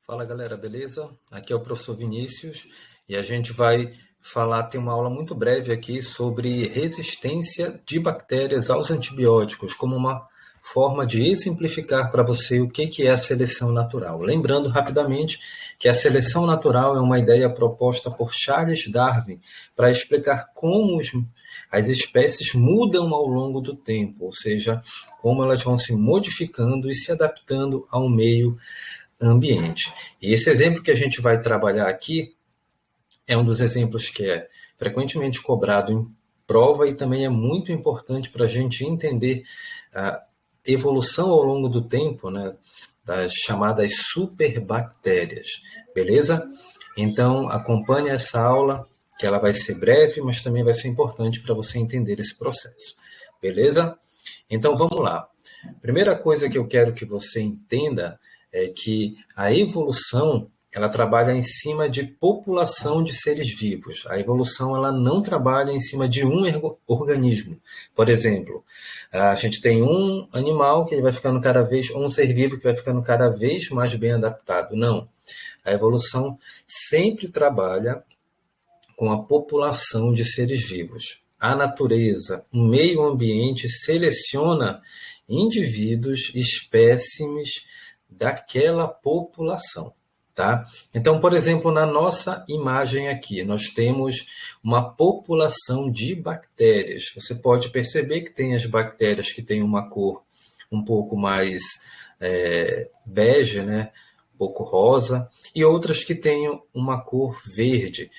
Fala galera, beleza? Aqui é o professor Vinícius e a gente vai ter uma aula muito breve aqui sobre resistência de bactérias aos antibióticos, como uma forma de exemplificar para você o que é a seleção natural. Lembrando rapidamente que a seleção natural é uma ideia proposta por Charles Darwin para explicar como as espécies mudam ao longo do tempo, ou seja, como elas vão se modificando e se adaptando ao meio ambiente. E esse exemplo que a gente vai trabalhar aqui é um dos exemplos que é frequentemente cobrado em prova e também é muito importante para a gente entender a evolução ao longo do tempo, né, das chamadas superbactérias, beleza? Então, acompanhe essa aula, que ela vai ser breve, mas também vai ser importante para você entender esse processo, beleza? Então, vamos lá. Primeira coisa que eu quero que você entenda é que a evolução ela trabalha em cima de população de seres vivos. A evolução ela não trabalha em cima de um organismo. Por exemplo, a gente tem um animal que ele vai ficando cada vez, um ser vivo que vai ficando cada vez mais bem adaptado. Não. A evolução sempre trabalha com a população de seres vivos. A natureza, o meio ambiente seleciona indivíduos, espécimes daquela população. Tá? Então, por exemplo, na nossa imagem aqui, nós temos uma população de bactérias. Você pode perceber que tem as bactérias que têm uma cor um pouco mais bege, né? Um pouco rosa, e outras que têm uma cor verde.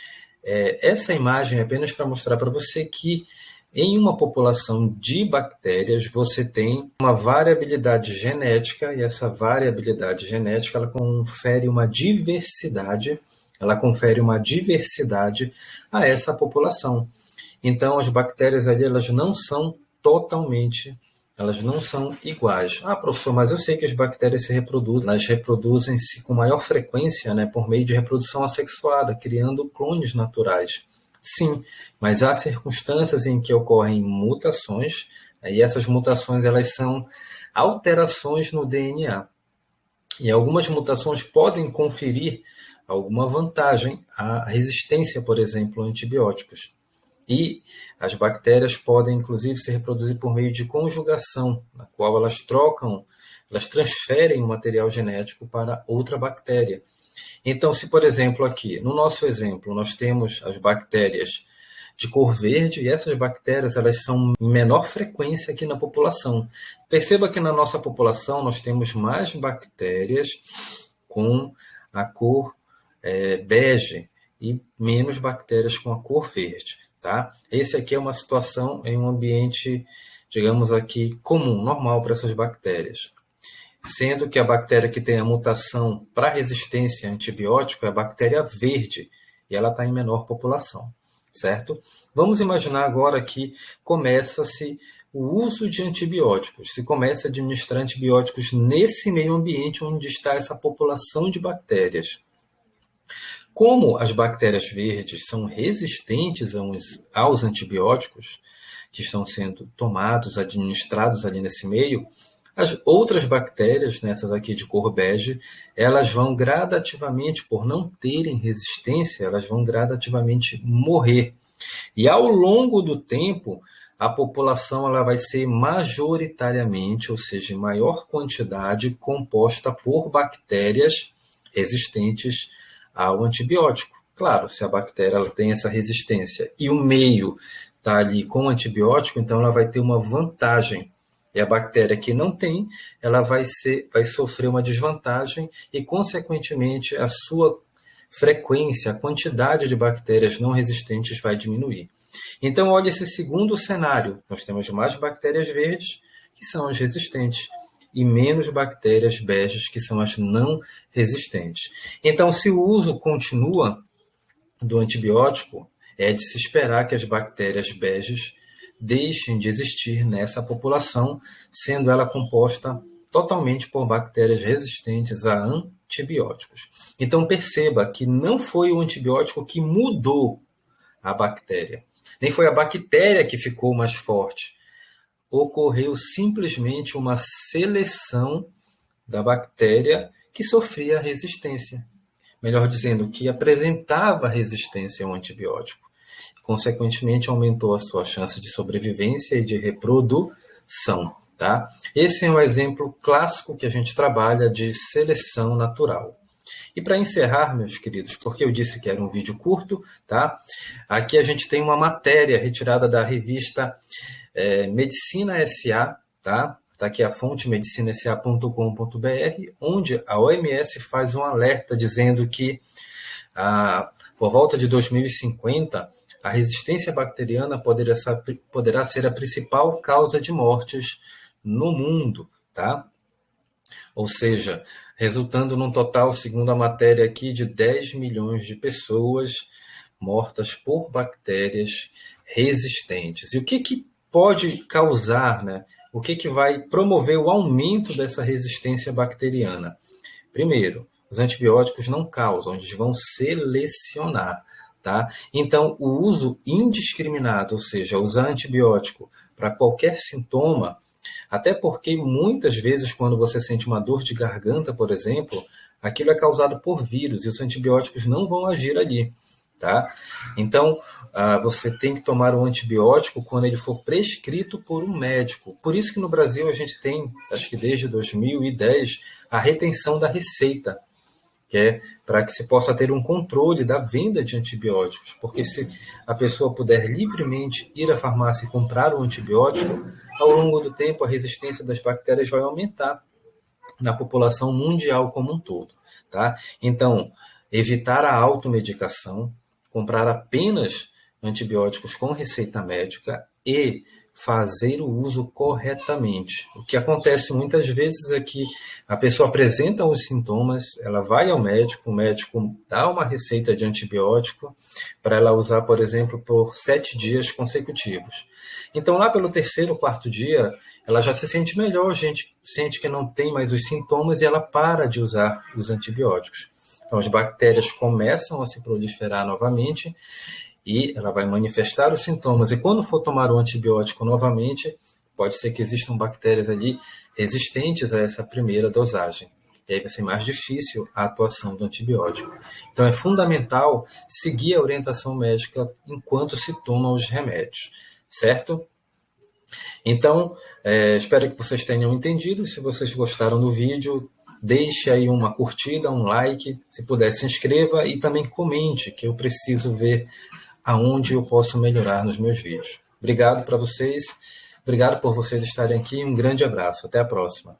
Essa imagem é apenas para mostrar para você que em uma população de bactérias, você tem uma variabilidade genética, e essa variabilidade genética ela confere uma diversidade a essa população. Então, as bactérias ali, elas não são iguais. Ah, professor, mas eu sei que as bactérias se reproduzem, elas reproduzem-se com maior frequência, né, por meio de reprodução assexuada, criando clones naturais. Sim, mas há circunstâncias em que ocorrem mutações, e essas mutações elas são alterações no DNA. E algumas mutações podem conferir alguma vantagem à resistência, por exemplo, a antibióticos. E as bactérias podem, inclusive, se reproduzir por meio de conjugação, na qual elas transferem o material genético para outra bactéria. Então, se, por exemplo, aqui, no nosso exemplo, nós temos as bactérias de cor verde, e essas bactérias elas são em menor frequência aqui na população. Perceba que na nossa população nós temos mais bactérias com a cor bege e menos bactérias com a cor verde. Tá? Esse aqui é uma situação em um ambiente, digamos aqui, comum, normal para essas bactérias. Sendo que a bactéria que tem a mutação para resistência a antibiótico é a bactéria verde, e ela está em menor população, certo? Vamos imaginar agora que começa-se o uso de antibióticos, se começa a administrar antibióticos nesse meio ambiente onde está essa população de bactérias. Como as bactérias verdes são resistentes aos antibióticos que estão sendo tomados, administrados ali nesse meio, as outras bactérias, nessas aqui de cor bege, elas vão gradativamente, por não terem resistência, elas vão gradativamente morrer. E ao longo do tempo, a população ela vai ser majoritariamente, ou seja, em maior quantidade, composta por bactérias resistentes ao antibiótico. Claro, se a bactéria ela tem essa resistência e o meio está ali com o antibiótico, então ela vai ter uma vantagem. E a bactéria que não tem, ela vai sofrer uma desvantagem e, consequentemente, a sua frequência, a quantidade de bactérias não resistentes vai diminuir. Então, olha esse segundo cenário. Nós temos mais bactérias verdes, que são as resistentes, e menos bactérias beges, que são as não resistentes. Então, se o uso continua do antibiótico, é de se esperar que as bactérias beges deixem de existir nessa população, sendo ela composta totalmente por bactérias resistentes a antibióticos. Então perceba que não foi o antibiótico que mudou a bactéria, nem foi a bactéria que ficou mais forte. Ocorreu simplesmente uma seleção da bactéria que sofria resistência. Melhor dizendo, que apresentava resistência ao antibiótico. Consequentemente, aumentou a sua chance de sobrevivência e de reprodução. Tá? Esse é um exemplo clássico que a gente trabalha de seleção natural. E para encerrar, meus queridos, porque eu disse que era um vídeo curto, tá? Aqui a gente tem uma matéria retirada da revista Medicina SA, tá? Está aqui a fonte medicinasa.com.br, onde a OMS faz um alerta dizendo que por volta de 2050, a resistência bacteriana poderá ser a principal causa de mortes no mundo, tá? Ou seja, resultando num total, segundo a matéria aqui, de 10 milhões de pessoas mortas por bactérias resistentes. E o que pode causar, né? O que vai promover o aumento dessa resistência bacteriana? Primeiro, os antibióticos não causam, eles vão selecionar. Tá? Então, o uso indiscriminado, ou seja, usar antibiótico para qualquer sintoma, até porque muitas vezes quando você sente uma dor de garganta, por exemplo, aquilo é causado por vírus e os antibióticos não vão agir ali. Tá? Então, você tem que tomar o antibiótico quando ele for prescrito por um médico. Por isso que no Brasil a gente tem, acho que desde 2010, a retenção da receita, que é para que se possa ter um controle da venda de antibióticos, porque se a pessoa puder livremente ir à farmácia e comprar o antibiótico, ao longo do tempo a resistência das bactérias vai aumentar na população mundial como um todo. Tá? Então, evitar a automedicação, comprar apenas antibióticos com receita médica e fazer o uso corretamente. O que acontece muitas vezes é que a pessoa apresenta os sintomas, ela vai ao médico, o médico dá uma receita de antibiótico para ela usar, por exemplo, por 7 dias consecutivos. Então, lá pelo 3º, 4º dia, ela já se sente melhor, a gente sente que não tem mais os sintomas e ela para de usar os antibióticos. Então, as bactérias começam a se proliferar novamente e ela vai manifestar os sintomas. E quando for tomar o antibiótico novamente, pode ser que existam bactérias ali resistentes a essa primeira dosagem. E aí vai ser mais difícil a atuação do antibiótico. Então é fundamental seguir a orientação médica enquanto se toma os remédios, certo? Então, espero que vocês tenham entendido. Se vocês gostaram do vídeo, deixe aí uma curtida, um like. Se puder, se inscreva e também comente, que eu preciso ver aonde eu posso melhorar nos meus vídeos. Obrigado para vocês, obrigado por vocês estarem aqui, um grande abraço, até a próxima.